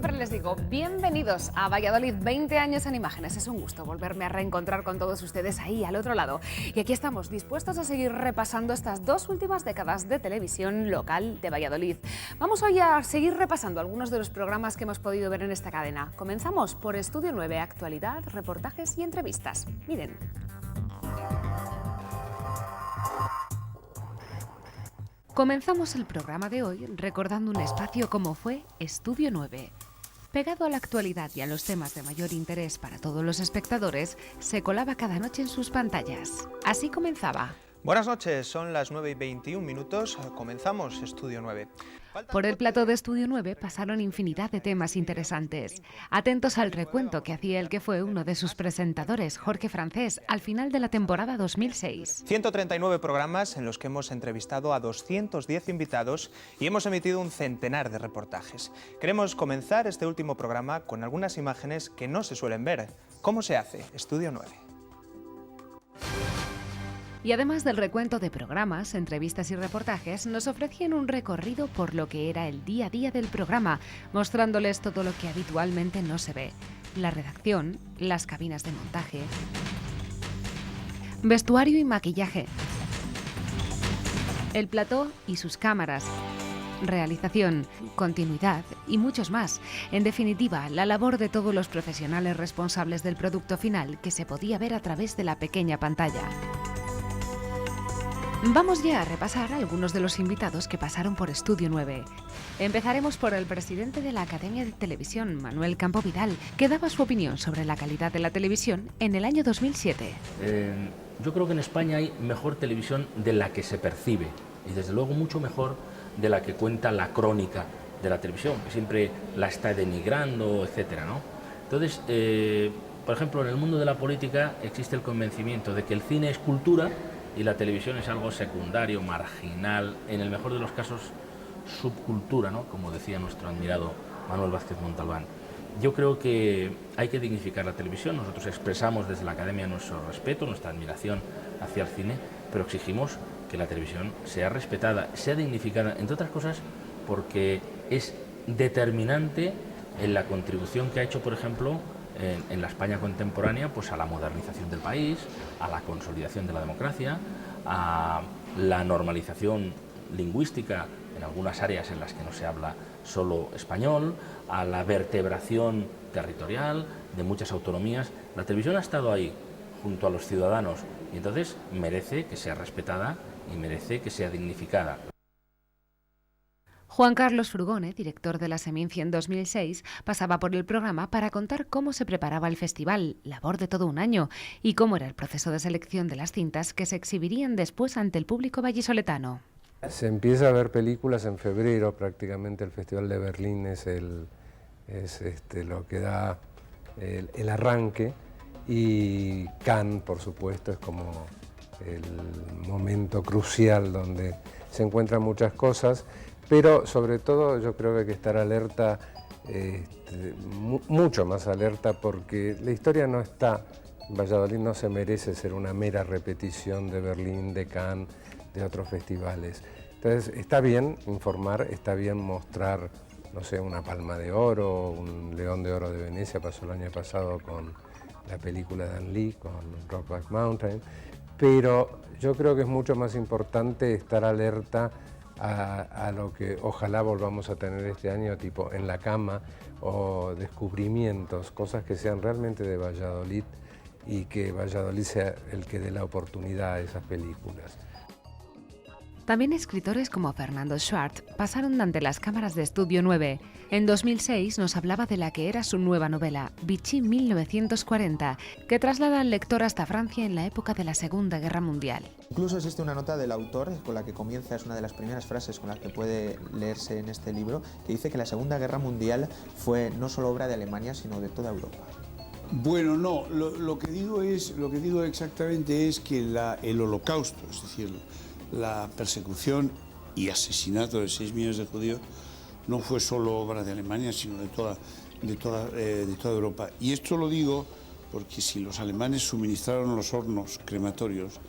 siempre les digo, bienvenidos a Valladolid, 20 años en imágenes. Es un gusto volverme a reencontrar con todos ustedes ahí al otro lado. Y aquí estamos, dispuestos a seguir repasando estas dos últimas décadas de televisión local de Valladolid. Vamos hoy a seguir repasando algunos de los programas que hemos podido ver en esta cadena. Comenzamos por Estudio 9, actualidad, reportajes y entrevistas. Miren. Comenzamos el programa de hoy recordando un espacio como fue Estudio 9. Pegado a la actualidad y a los temas de mayor interés para todos los espectadores, se colaba cada noche en sus pantallas. Así comenzaba. Buenas noches, son las 9:21, comenzamos Estudio 9. Por el plató de Estudio 9 pasaron infinidad de temas interesantes. Atentos al recuento que hacía el que fue uno de sus presentadores, Jorge Francés, al final de la temporada 2006. 139 programas en los que hemos entrevistado a 210 invitados y hemos emitido un centenar de reportajes. Queremos comenzar este último programa con algunas imágenes que no se suelen ver. ¿Cómo se hace? Estudio 9. Y además del recuento de programas, entrevistas y reportajes, nos ofrecían un recorrido por lo que era el día a día del programa, mostrándoles todo lo que habitualmente no se ve. La redacción, las cabinas de montaje, vestuario y maquillaje, el plató y sus cámaras, realización, continuidad y muchos más. En definitiva, la labor de todos los profesionales responsables del producto final que se podía ver a través de la pequeña pantalla. Vamos ya a repasar algunos de los invitados que pasaron por Estudio 9. Empezaremos por el presidente de la Academia de Televisión, Manuel Campo Vidal, que daba su opinión sobre la calidad de la televisión en el año 2007. Yo creo que en España hay mejor televisión de la que se percibe y desde luego mucho mejor de la que cuenta la crónica de la televisión, que siempre la está denigrando, etcétera, ¿no? Entonces, por ejemplo, en el mundo de la política existe el convencimiento de que el cine es cultura y la televisión es algo secundario, marginal, en el mejor de los casos subcultura, ¿no? Como decía nuestro admirado Manuel Vázquez Montalbán. Yo creo que hay que dignificar la televisión. Nosotros expresamos desde la Academia nuestro respeto, nuestra admiración hacia el cine, pero exigimos que la televisión sea respetada, sea dignificada, entre otras cosas porque es determinante en la contribución que ha hecho, por ejemplo, en la España contemporánea, pues a la modernización del país, a la consolidación de la democracia, a la normalización lingüística en algunas áreas en las que no se habla solo español, a la vertebración territorial de muchas autonomías. La televisión ha estado ahí junto a los ciudadanos y entonces merece que sea respetada y merece que sea dignificada. Juan Carlos Frugone, director de la Seminci en 2006, pasaba por el programa para contar cómo se preparaba el festival, labor de todo un año, y cómo era el proceso de selección de las cintas que se exhibirían después ante el público vallisoletano. Se empieza a ver películas en febrero, prácticamente el Festival de Berlín es lo que da el arranque, y Cannes, por supuesto, es como el momento crucial donde se encuentran muchas cosas. Pero sobre todo yo creo que hay que estar alerta, mucho más alerta, porque la historia no está, Valladolid no se merece ser una mera repetición de Berlín, de Cannes, de otros festivales. Entonces está bien informar, está bien mostrar, no sé, una Palma de Oro, un León de Oro de Venecia, pasó el año pasado con la película de Dan Lee, con Brokeback Mountain, pero yo creo que es mucho más importante estar alerta a lo que ojalá volvamos a tener este año, tipo En la Cama, o descubrimientos, cosas que sean realmente de Valladolid y que Valladolid sea el que dé la oportunidad a esas películas. También escritores como Fernando Schwartz pasaron ante las cámaras de Estudio 9. En 2006 nos hablaba de la que era su nueva novela, Vichy 1940, que traslada al lector hasta Francia en la época de la Segunda Guerra Mundial. Incluso existe una nota del autor con la que comienza, es una de las primeras frases con las que puede leerse en este libro, que dice que la Segunda Guerra Mundial fue no solo obra de Alemania, sino de toda Europa. Bueno, no, lo que digo exactamente es que el Holocausto, es decir, la persecución y asesinato de 6 millones de judíos no fue solo obra de Alemania, sino de toda Europa. Y esto lo digo porque si los alemanes suministraron los hornos crematorios,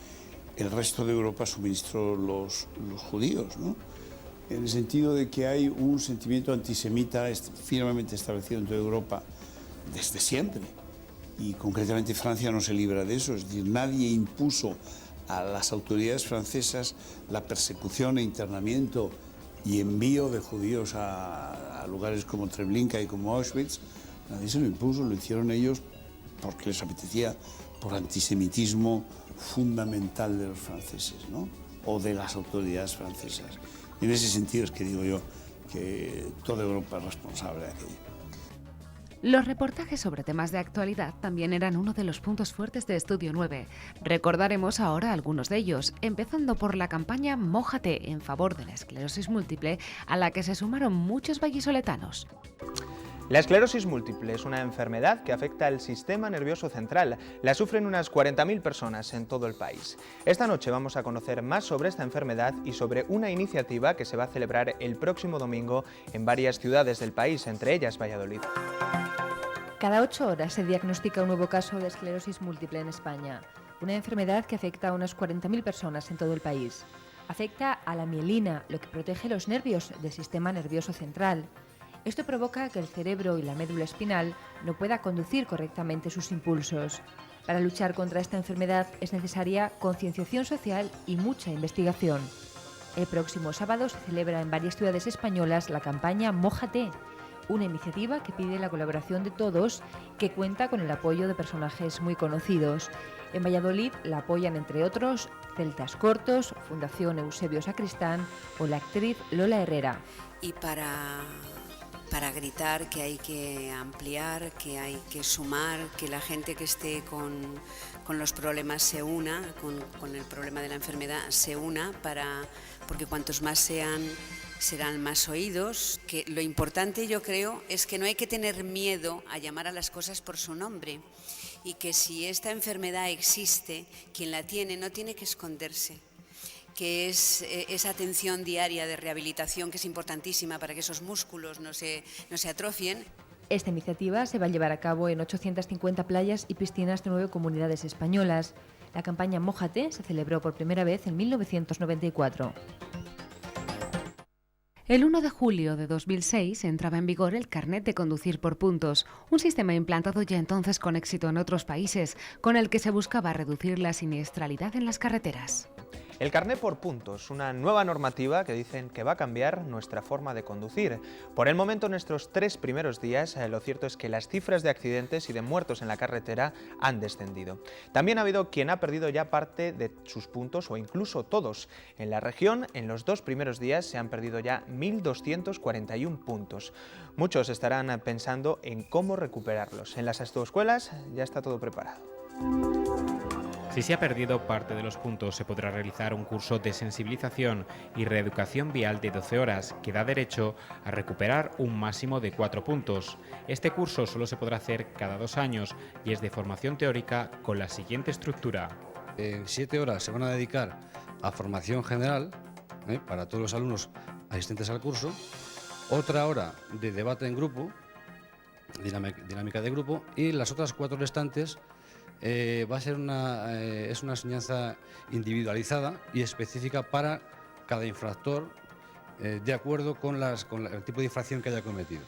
el resto de Europa suministró los judíos, ¿no? en el sentido de que hay un sentimiento antisemita firmemente establecido en toda Europa desde siempre. Y concretamente Francia no se libra de eso, es decir, nadie impuso a las autoridades francesas la persecución e internamiento y envío de judíos a lugares como Treblinka y como Auschwitz. Nadie se lo impuso, lo hicieron ellos porque les apetecía, por antisemitismo fundamental de los franceses, ¿no? O de las autoridades francesas. Y en ese sentido es que digo yo que toda Europa es responsable de aquello. Los reportajes sobre temas de actualidad también eran uno de los puntos fuertes de Estudio 9. Recordaremos ahora algunos de ellos, empezando por la campaña Mójate en favor de la esclerosis múltiple, a la que se sumaron muchos vallisoletanos. La esclerosis múltiple es una enfermedad que afecta al sistema nervioso central. La sufren unas 40.000 personas en todo el país. Esta noche vamos a conocer más sobre esta enfermedad y sobre una iniciativa que se va a celebrar el próximo domingo en varias ciudades del país, entre ellas Valladolid. Cada 8 horas se diagnostica un nuevo caso de esclerosis múltiple en España, una enfermedad que afecta a unas 40.000 personas en todo el país. Afecta a la mielina, lo que protege los nervios del sistema nervioso central. Esto provoca que el cerebro y la médula espinal no pueda conducir correctamente sus impulsos. Para luchar contra esta enfermedad es necesaria concienciación social y mucha investigación. El próximo sábado se celebra en varias ciudades españolas la campaña Mójate, una iniciativa que pide la colaboración de todos, que cuenta con el apoyo de personajes muy conocidos. En Valladolid la apoyan, entre otros, Celtas Cortos, Fundación Eusebio Sacristán o la actriz Lola Herrera. Y para gritar que hay que ampliar, que hay que sumar, que la gente que esté con los problemas se una, con el problema de la enfermedad se una, porque cuantos más sean, serán más oídos. Que lo importante, yo creo, es que no hay que tener miedo a llamar a las cosas por su nombre, y que si esta enfermedad existe, quien la tiene no tiene que esconderse, que es esa atención diaria de rehabilitación que es importantísima para que esos músculos no se atrofien. Esta iniciativa se va a llevar a cabo en 850 playas y piscinas de 9 comunidades españolas. La campaña Mójate se celebró por primera vez en 1994. El 1 de julio de 2006 entraba en vigor el carnet de conducir por puntos, un sistema implantado ya entonces con éxito en otros países, con el que se buscaba reducir la siniestralidad en las carreteras. El carné por puntos, una nueva normativa que dicen que va a cambiar nuestra forma de conducir. Por el momento, en estos 3 primeros días, lo cierto es que las cifras de accidentes y de muertos en la carretera han descendido. También ha habido quien ha perdido ya parte de sus puntos o incluso todos. En la región, en los 2 primeros días se han perdido ya 1.241 puntos. Muchos estarán pensando en cómo recuperarlos. En las autoescuelas ya está todo preparado. Si se ha perdido parte de los puntos, se podrá realizar un curso de sensibilización y reeducación vial de 12 horas, que da derecho a recuperar un máximo de 4 puntos. Este curso solo se podrá hacer cada 2 años y es de formación teórica con la siguiente estructura. 7 horas se van a dedicar a formación general para todos los alumnos asistentes al curso, otra hora de debate en grupo, dinámica de grupo, y las otras 4 restantes va a ser una enseñanza individualizada y específica para cada infractor, de acuerdo con el tipo de infracción que haya cometido.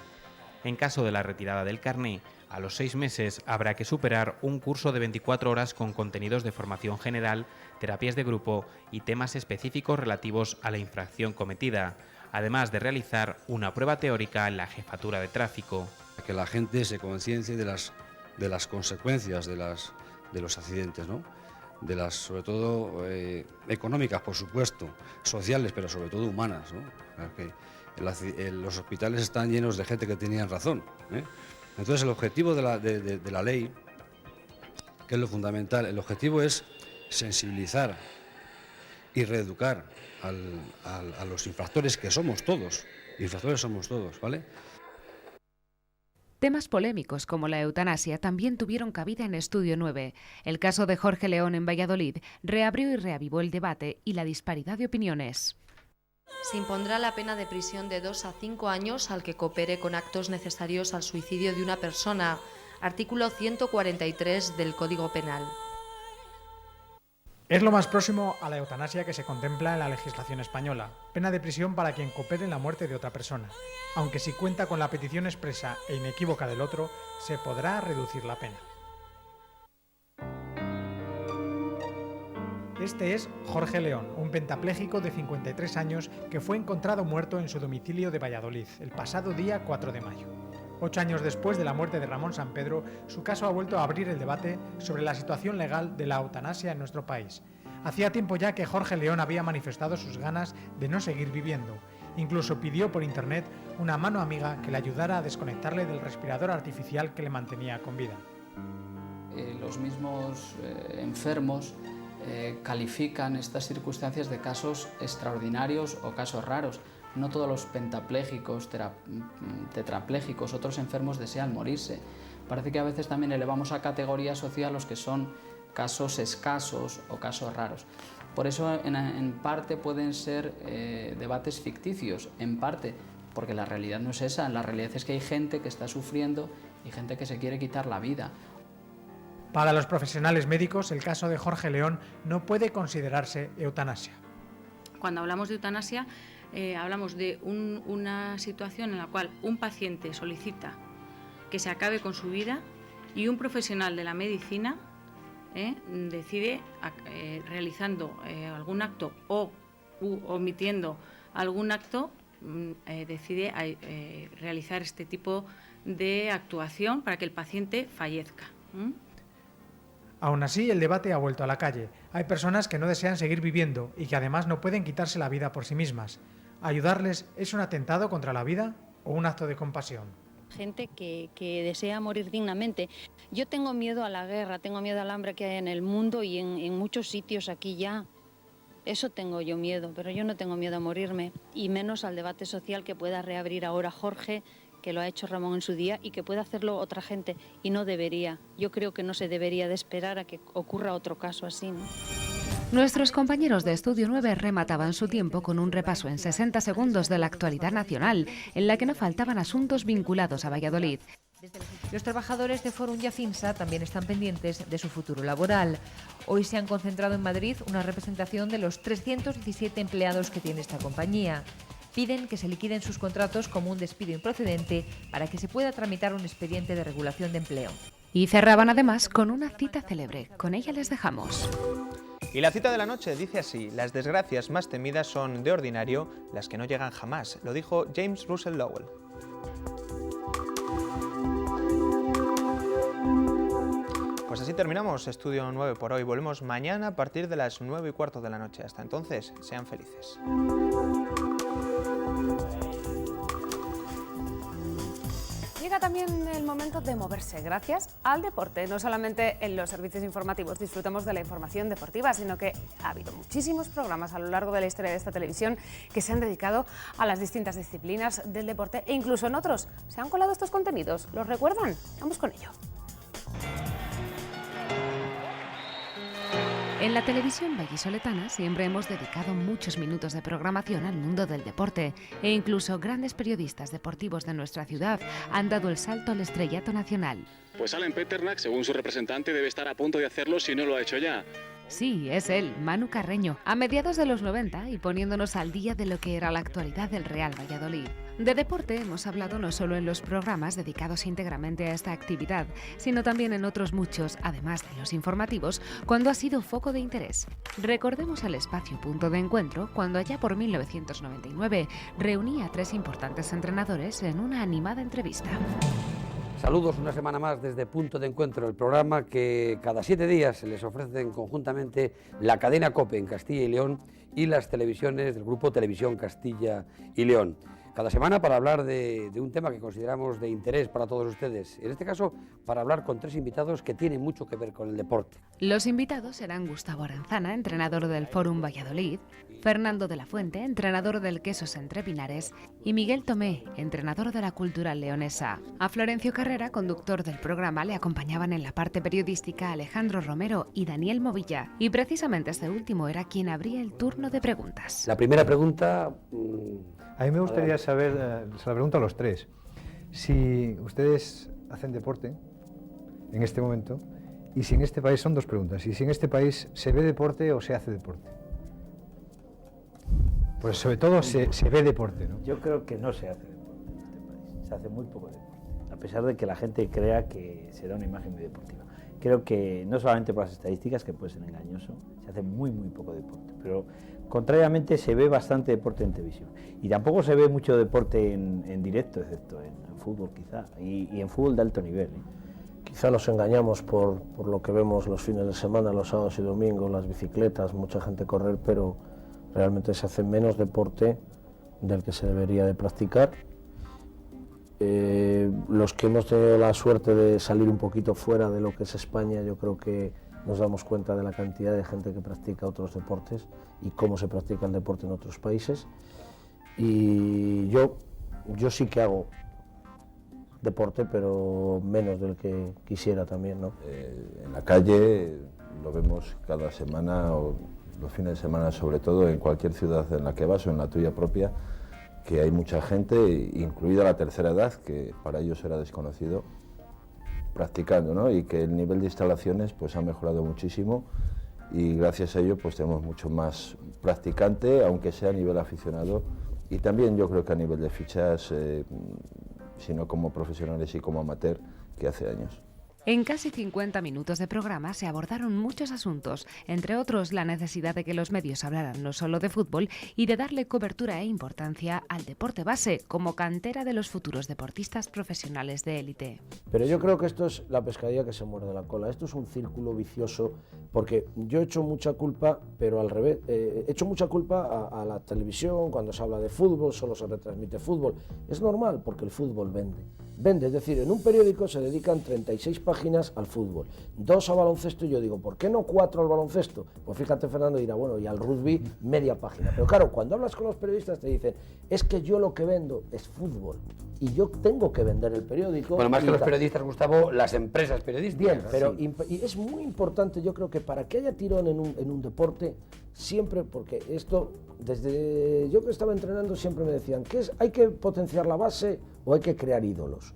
En caso de la retirada del carné, a los 6 meses habrá que superar un curso de 24 horas con contenidos de formación general, terapias de grupo y temas específicos relativos a la infracción cometida, además de realizar una prueba teórica en la jefatura de tráfico. Que la gente se conciencie de las consecuencias de los accidentes, ¿no? Sobre todo económicas, por supuesto, sociales, pero sobre todo humanas, ¿no? Que los hospitales están llenos de gente que tenían razón, ¿eh? Entonces el objetivo de la ley, que es lo fundamental, el objetivo es sensibilizar y reeducar a los infractores, que somos todos, ¿vale? Temas polémicos como la eutanasia también tuvieron cabida en Estudio 9. El caso de Jorge León en Valladolid reabrió y reavivó el debate y la disparidad de opiniones. Se impondrá la pena de prisión de 2 a 5 años al que coopere con actos necesarios al suicidio de una persona. Artículo 143 del Código Penal. Es lo más próximo a la eutanasia que se contempla en la legislación española, pena de prisión para quien coopere en la muerte de otra persona, aunque si cuenta con la petición expresa e inequívoca del otro, se podrá reducir la pena. Este es Jorge León, un pentapléjico de 53 años que fue encontrado muerto en su domicilio de Valladolid el pasado día 4 de mayo. 8 años después de la muerte de Ramón Sampedro, su caso ha vuelto a abrir el debate sobre la situación legal de la eutanasia en nuestro país. Hacía tiempo ya que Jorge León había manifestado sus ganas de no seguir viviendo. Incluso pidió por internet una mano amiga que le ayudara a desconectarle del respirador artificial que le mantenía con vida. Los mismos enfermos califican estas circunstancias de casos extraordinarios o casos raros. No todos los pentapléjicos, tetraplégicos, otros enfermos desean morirse. Parece que a veces también elevamos a categoría social los que son casos escasos o casos raros. Por eso en parte pueden ser debates ficticios, en parte porque la realidad no es esa. La realidad es que hay gente que está sufriendo y gente que se quiere quitar la vida. Para los profesionales médicos, el caso de Jorge León no puede considerarse eutanasia. Cuando hablamos de eutanasia, hablamos de una situación en la cual un paciente solicita que se acabe con su vida y un profesional de la medicina decide, realizando algún acto o omitiendo algún acto, decide realizar este tipo de actuación para que el paciente fallezca. Aún así, el debate ha vuelto a la calle. Hay personas que no desean seguir viviendo y que además no pueden quitarse la vida por sí mismas. ¿Ayudarles es un atentado contra la vida o un acto de compasión? Gente que desea morir dignamente. Yo tengo miedo a la guerra, tengo miedo al hambre que hay en el mundo y en muchos sitios aquí ya. Eso tengo yo miedo, pero yo no tengo miedo a morirme, y menos al debate social que pueda reabrir ahora Jorge, que lo ha hecho Ramón en su día, y que pueda hacerlo otra gente, y no debería. Yo creo que no se debería de esperar a que ocurra otro caso así, ¿no? Nuestros compañeros de Estudio 9 remataban su tiempo con un repaso en 60 segundos de la actualidad nacional, en la que no faltaban asuntos vinculados a Valladolid. Los trabajadores de Forum y Afinsa también están pendientes de su futuro laboral. Hoy se han concentrado en Madrid una representación de los 317 empleados que tiene esta compañía. Piden que se liquiden sus contratos como un despido improcedente para que se pueda tramitar un expediente de regulación de empleo. Y cerraban además con una cita célebre. Con ella les dejamos. Y la cita de la noche dice así: las desgracias más temidas son de ordinario las que no llegan jamás. Lo dijo James Russell Lowell. Pues así terminamos Estudio 9 por hoy. Volvemos mañana a partir de las 9:15 de la noche. Hasta entonces, sean felices. Llega también el momento de moverse gracias al deporte. No solamente en los servicios informativos disfrutamos de la información deportiva, sino que ha habido muchísimos programas a lo largo de la historia de esta televisión que se han dedicado a las distintas disciplinas del deporte, e incluso en otros se han colado estos contenidos. ¿Los recuerdan? Vamos con ello. En la televisión vallisoletana siempre hemos dedicado muchos minutos de programación al mundo del deporte, e incluso grandes periodistas deportivos de nuestra ciudad han dado el salto al estrellato nacional. Pues Alan Peternak, según su representante, debe estar a punto de hacerlo si no lo ha hecho ya. Sí, es él, Manu Carreño, a mediados de los 90 y poniéndonos al día de lo que era la actualidad del Real Valladolid. De deporte hemos hablado no solo en los programas dedicados íntegramente a esta actividad, sino también en otros muchos, además de los informativos, cuando ha sido foco de interés. Recordemos el espacio Punto de Encuentro, cuando allá por 1999 reunía a 3 importantes entrenadores en una animada entrevista. Saludos una semana más desde Punto de Encuentro, el programa que cada 7 días se les ofrecen conjuntamente la cadena COPE en Castilla y León y las televisiones del grupo Televisión Castilla y León. Cada semana para hablar de un tema que consideramos de interés para todos ustedes. En este caso, para hablar con 3 invitados que tienen mucho que ver con el deporte. Los invitados serán Gustavo Arenzana, entrenador del Forum Valladolid, Fernando de la Fuente, entrenador del Quesos Entre Pinares, y Miguel Tomé, entrenador de la Cultural Leonesa. A Florencio Carrera, conductor del programa, le acompañaban en la parte periodística Alejandro Romero y Daniel Movilla. Y precisamente este último era quien abría el turno de preguntas. La primera pregunta... A mí me gustaría saber, se la pregunto a los 3, si ustedes hacen deporte en este momento y si en este país, son dos preguntas, y si en este país se ve deporte o se hace deporte. Pues sobre todo se ve deporte, ¿no? Yo creo que no se hace deporte en este país, se hace muy poco deporte, a pesar de que la gente crea que se da una imagen muy deportiva. Creo que no solamente por las estadísticas, que puede ser engañoso, se hace muy poco deporte, pero contrariamente se ve bastante deporte en televisión. Y tampoco se ve mucho deporte en directo, excepto en fútbol quizá, y en fútbol de alto nivel, ¿eh? Quizá nos engañamos por lo que vemos los fines de semana, los sábados y domingos, las bicicletas, mucha gente correr, pero realmente se hace menos deporte del que se debería de practicar. Los que hemos tenido la suerte de salir un poquito fuera de lo que es España, yo creo que nos damos cuenta de la cantidad de gente que practica otros deportes y cómo se practica el deporte en otros países. Y yo sí que hago deporte, pero menos del que quisiera también, ¿no? En la calle lo vemos cada semana, o los fines de semana sobre todo, en cualquier ciudad en la que vas o en la tuya propia, que hay mucha gente, incluida la tercera edad, que para ellos era desconocido, practicando, ¿no? Y que el nivel de instalaciones pues ha mejorado muchísimo y gracias a ello pues tenemos mucho más practicante, aunque sea a nivel aficionado, y también yo creo que a nivel de fichas, sino como profesionales y como amateur, que hace años. En casi 50 minutos de programa se abordaron muchos asuntos, entre otros la necesidad de que los medios hablaran no solo de fútbol y de darle cobertura e importancia al deporte base como cantera de los futuros deportistas profesionales de élite. Pero yo creo que esto es la pescadilla que se muerde la cola, esto es un círculo vicioso, porque yo he hecho mucha culpa, pero al revés, he hecho mucha culpa a la televisión cuando se habla de fútbol, solo se retransmite fútbol. Es normal, porque el fútbol vende. Vende, es decir, en un periódico se dedican 36 páginas al fútbol, 2 a baloncesto, y yo digo, ¿por qué no 4 al baloncesto? Pues fíjate, Fernando dirá, bueno, y al rugby media página. Pero claro, cuando hablas con los periodistas te dicen, es que yo lo que vendo es fútbol, y yo tengo que vender el periódico. Bueno, más que los periodistas, Gustavo, las empresas periodísticas. Bien, pero y es muy importante, yo creo que para que haya tirón en un deporte, siempre, porque esto, desde yo que estaba entrenando siempre me decían, ¿hay que potenciar la base o hay que crear ídolos?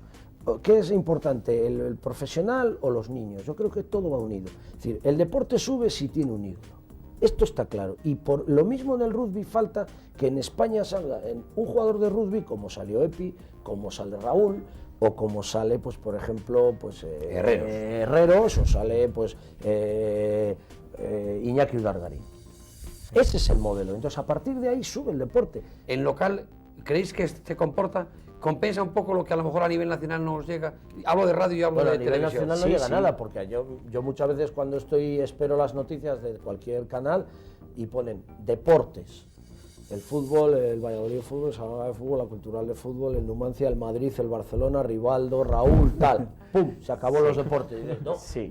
¿Qué es importante, el profesional o los niños? Yo creo que todo va unido. Es decir, el deporte sube si tiene un ídolo. Esto está claro. Y por lo mismo en el rugby falta que en España salga un jugador de rugby como salió Epi, como sale Raúl, o como sale, pues por ejemplo, pues Herreros, o sale pues Iñaki Urdargarín. Ese es el modelo. Entonces a partir de ahí sube el deporte. En local, ¿creéis que se compensa un poco lo que a lo mejor a nivel nacional no os llega? Hablo de radio y hablo de televisión. A nivel nacional no llega nada, porque yo muchas veces cuando espero las noticias de cualquier canal y ponen deportes, el fútbol, el Valladolid de fútbol, el Salamanca de fútbol, la Cultural de fútbol, el Numancia, el Madrid, el Barcelona, Rivaldo, Raúl, tal, ¡pum!, se acabó los deportes.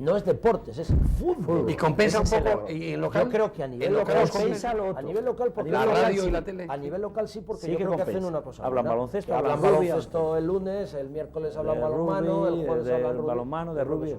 No es deportes, es fútbol. Y compensa un poco, y en local. Yo creo que a nivel local compensa a nivel local, porque la radio y la tele. A nivel local sí, porque sí, yo creo que hacen una cosa. Hablan baloncesto, el lunes, el miércoles hablan balonmano, el jueves hablan balonmano, de rugby.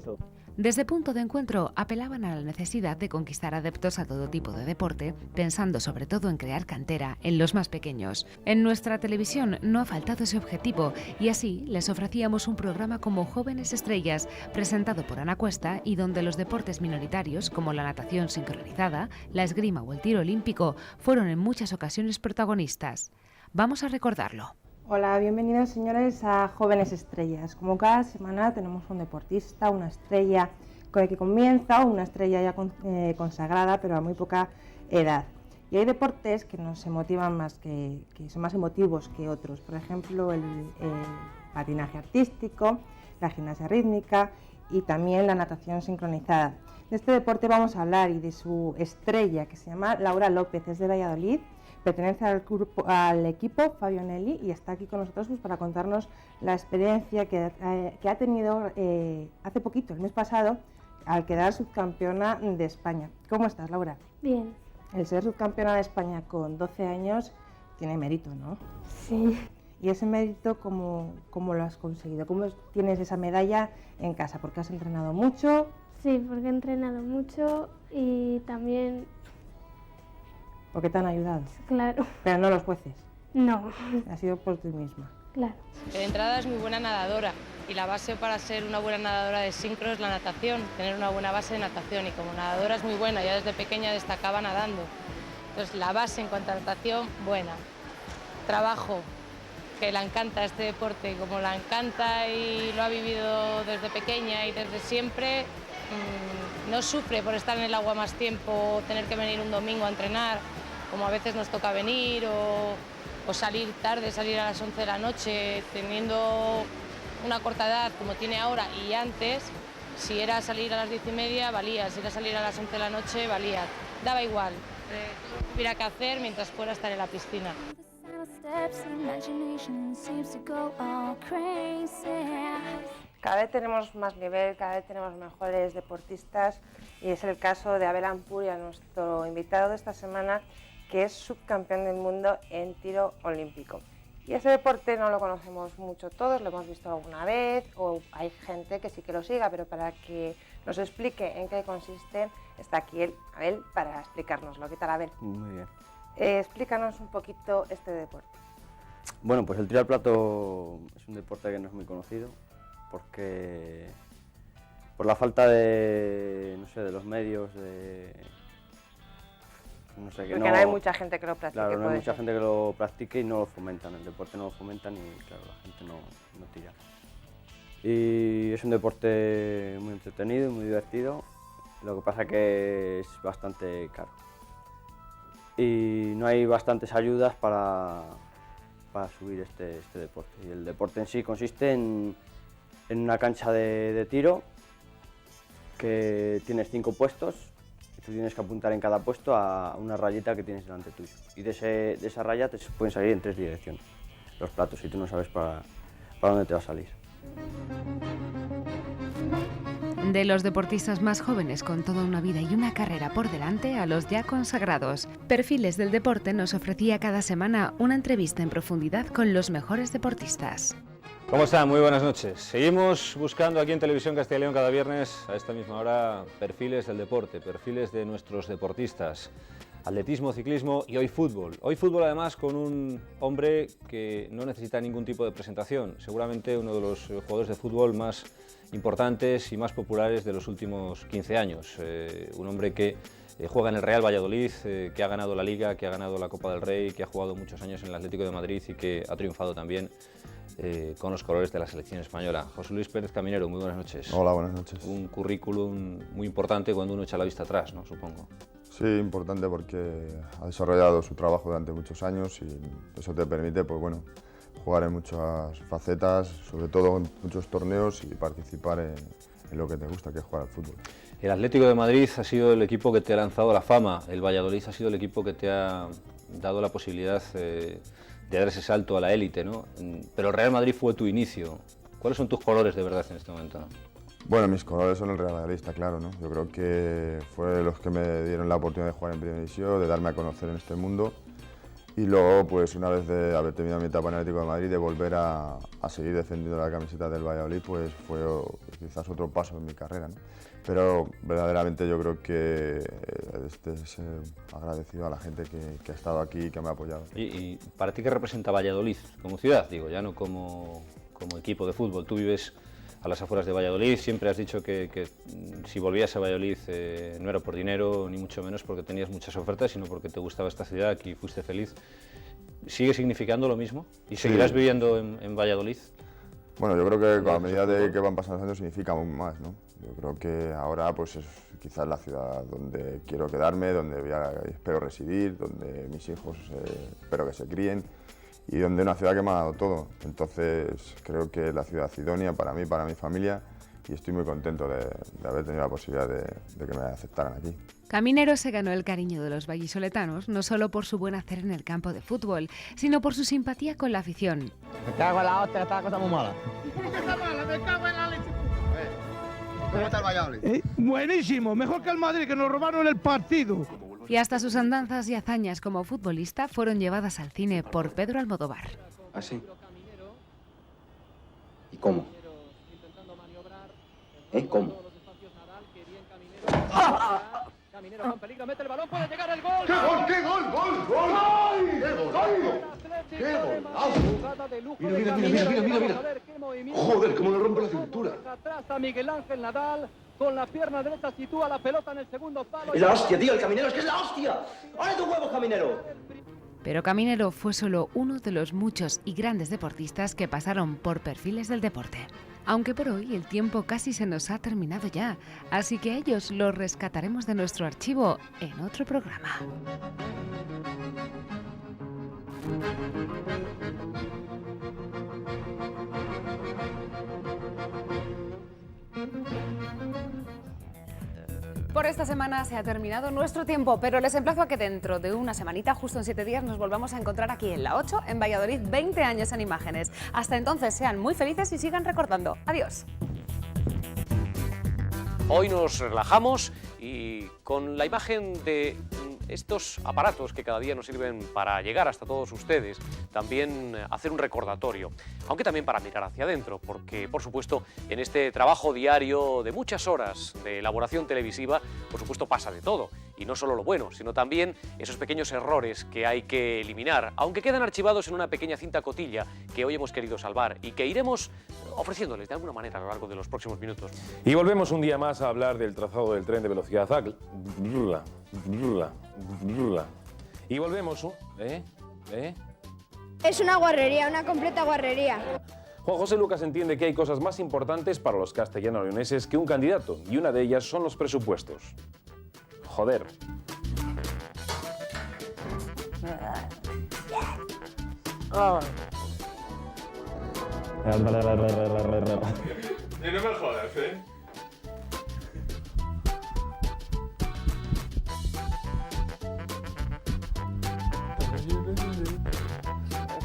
Desde Punto de Encuentro apelaban a la necesidad de conquistar adeptos a todo tipo de deporte, pensando sobre todo en crear cantera en los más pequeños. En nuestra televisión no ha faltado ese objetivo y así les ofrecíamos un programa como Jóvenes Estrellas, presentado por Ana Cuesta y donde los deportes minoritarios como la natación sincronizada, la esgrima o el tiro olímpico fueron en muchas ocasiones protagonistas. Vamos a recordarlo. Hola, bienvenidos señores a Jóvenes Estrellas. Como cada semana tenemos un deportista, una estrella con el que comienza, una estrella ya consagrada, pero a muy poca edad. Y hay deportes que nos emotivan más, que son más emotivos que otros. Por ejemplo, el patinaje artístico, la gimnasia rítmica y también la natación sincronizada. De este deporte vamos a hablar y de su estrella, que se llama Laura López, es de Valladolid. Pertenece al equipo Fabio Nelly y está aquí con nosotros pues, para contarnos la experiencia que ha tenido hace poquito, el mes pasado, al quedar subcampeona de España. ¿Cómo estás, Laura? Bien. El ser subcampeona de España con 12 años tiene mérito, ¿no? Sí. ¿Y ese mérito cómo lo has conseguido? ¿Cómo tienes esa medalla en casa? ¿Porque has entrenado mucho? Sí, porque he entrenado mucho y también... ¿Porque te han ayudado? Claro. Pero no los jueces. No. Ha sido por ti misma. Claro. De entrada es muy buena nadadora y la base para ser una buena nadadora de sincro es la natación, tener una buena base de natación, y como nadadora es muy buena, ya desde pequeña destacaba nadando. Entonces la base en cuanto a natación, buena. Trabajo, que la encanta este deporte, y como la encanta y lo ha vivido desde pequeña y desde siempre, no sufre por estar en el agua más tiempo, tener que venir un domingo a entrenar, como a veces nos toca venir, o salir tarde, salir a las 11 de la noche, teniendo una corta edad como tiene ahora y antes. Si era salir a las 10:30 valía, si era salir a las 11 de la noche valía, daba igual, todo lo que hubiera que hacer mientras fuera estar en la piscina. Cada vez tenemos más nivel, cada vez tenemos mejores deportistas, y es el caso de Abel Ampuria, nuestro invitado de esta semana, que es subcampeón del mundo en tiro olímpico. Y ese deporte no lo conocemos mucho todos, lo hemos visto alguna vez, o hay gente que sí que lo siga, pero para que nos explique en qué consiste, está aquí Abel para explicárnoslo. ¿Qué tal, Abel? Muy bien. Explícanos un poquito este deporte. Bueno, pues el tiro al plato es un deporte que no es muy conocido, porque por la falta de, no sé, de los medios, no sé, que porque no hay mucha gente que lo practique. Claro, no hay mucha gente que lo practique y no lo fomentan, el deporte no lo fomentan y claro, la gente no tira. Y es un deporte muy entretenido y muy divertido, lo que pasa que es bastante caro. Y no hay bastantes ayudas para subir este deporte. Y el deporte en sí consiste en una cancha de tiro que tienes 5 puestos. Tú tienes que apuntar en cada puesto a una rayita que tienes delante tuyo. Y de esa raya te pueden salir en 3 direcciones los platos, y tú no sabes para dónde te va a salir. De los deportistas más jóvenes con toda una vida y una carrera por delante a los ya consagrados, Perfiles del Deporte nos ofrecía cada semana una entrevista en profundidad con los mejores deportistas. ¿Cómo están? Muy buenas noches. Seguimos buscando aquí en Televisión Castilla y León cada viernes a esta misma hora perfiles del deporte, perfiles de nuestros deportistas. Atletismo, ciclismo y hoy fútbol. Hoy fútbol además con un hombre que no necesita ningún tipo de presentación. Seguramente uno de los jugadores de fútbol más importantes y más populares de los últimos 15 años. Un hombre que juega en el Real Valladolid, que ha ganado la Liga, que ha ganado la Copa del Rey, que ha jugado muchos años en el Atlético de Madrid y que ha triunfado también con los colores de la selección española. José Luis Pérez Caminero, muy buenas noches. Hola, buenas noches. Un currículum muy importante cuando uno echa la vista atrás, ¿no? Supongo. Sí, importante porque ha desarrollado su trabajo durante muchos años y eso te permite, pues bueno, jugar en muchas facetas, sobre todo en muchos torneos, y participar en lo que te gusta, que es jugar al fútbol. El Atlético de Madrid ha sido el equipo que te ha lanzado a la fama, el Valladolid ha sido el equipo que te ha dado la posibilidad de dar ese salto a la élite, ¿no? Pero el Real Madrid fue tu inicio. ¿Cuáles son tus colores de verdad en este momento? Bueno, mis colores son el Real Madrid, está claro, ¿no? Yo creo que fue los que me dieron la oportunidad de jugar en Primera División, de darme a conocer en este mundo. Y luego, pues una vez de haber terminado mi etapa en el Atlético de Madrid, de volver a seguir defendiendo la camiseta del Valladolid, pues fue quizás otro paso en mi carrera, ¿no? Pero verdaderamente yo creo que es agradecido a la gente que ha estado aquí y que me ha apoyado. ¿Y para ti qué representa Valladolid como ciudad? Digo, ya no como equipo de fútbol. Tú vives a las afueras de Valladolid, siempre has dicho que si volvías a Valladolid no era por dinero, ni mucho menos porque tenías muchas ofertas, sino porque te gustaba esta ciudad y fuiste feliz. ¿Sigue significando lo mismo? ¿Y seguirás viviendo en Valladolid? Bueno, yo creo que con la medida de que van pasando los años significa aún más, ¿no? Yo creo que ahora pues es quizás la ciudad donde quiero quedarme, donde espero residir, donde mis hijos espero que se críen, y donde una ciudad que me ha dado todo. Entonces creo que es la ciudad idónea para mí, para mi familia, y estoy muy contento de haber tenido la posibilidad de que me aceptaran aquí. Caminero se ganó el cariño de los vallisoletanos no solo por su buen hacer en el campo de fútbol, sino por su simpatía con la afición. Me cago en la hostia, esta cosa muy mala. ¿Cómo que está mala? Me cago en la leche. ¿Cómo está el Valladolid? Buenísimo, mejor que el Madrid, que nos robaron el partido. Y hasta sus andanzas y hazañas como futbolista fueron llevadas al cine por Pedro Almodóvar. ¿Ah, sí? ¿Y cómo? ¿Cómo? Caminero con peligro, mete el balón, puede llegar el gol. ¡Qué gol, qué gol, gol, gol! ¡Ay! ¡Qué gol! ¡Qué golazo! Joder, cómo le rompe la cintura. Atrás a Miguel Ángel Nadal, con la pierna derecha sitúa la pelota en el segundo palo. Es la hostia, tío, el Caminero, es que es la hostia. ¡Ahora tu huevo, Caminero! Pero Caminero fue solo uno de los muchos y grandes deportistas que pasaron por Perfiles del Deporte. Aunque por hoy el tiempo casi se nos ha terminado ya, así que a ellos los rescataremos de nuestro archivo en otro programa. Por esta semana se ha terminado nuestro tiempo, pero les emplazo a que dentro de una semanita, justo en 7 días, nos volvamos a encontrar aquí en la 8, en Valladolid, 20 años en imágenes. Hasta entonces, sean muy felices y sigan recordando. Adiós. Hoy nos relajamos y con la imagen de estos aparatos que cada día nos sirven para llegar hasta todos ustedes, también hacer un recordatorio, aunque también para mirar hacia adentro, porque por supuesto en este trabajo diario de muchas horas de elaboración televisiva, por supuesto pasa de todo, y no solo lo bueno, sino también esos pequeños errores que hay que eliminar, aunque quedan archivados en una pequeña cinta cotilla que hoy hemos querido salvar y que iremos ofreciéndoles de alguna manera a lo largo de los próximos minutos. Y volvemos un día más a hablar del trazado del tren de velocidad ACL. Y volvemos, Es una guarrería, una completa guarrería. Juan José Lucas entiende que hay cosas más importantes para los castellano-leoneses que un candidato, y una de ellas son los presupuestos. Joder. Y no me jodas, ¿eh?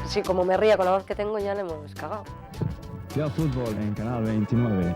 Sí, como me ría con la voz que tengo, ya le hemos cagado. Ya fútbol en Canal 29.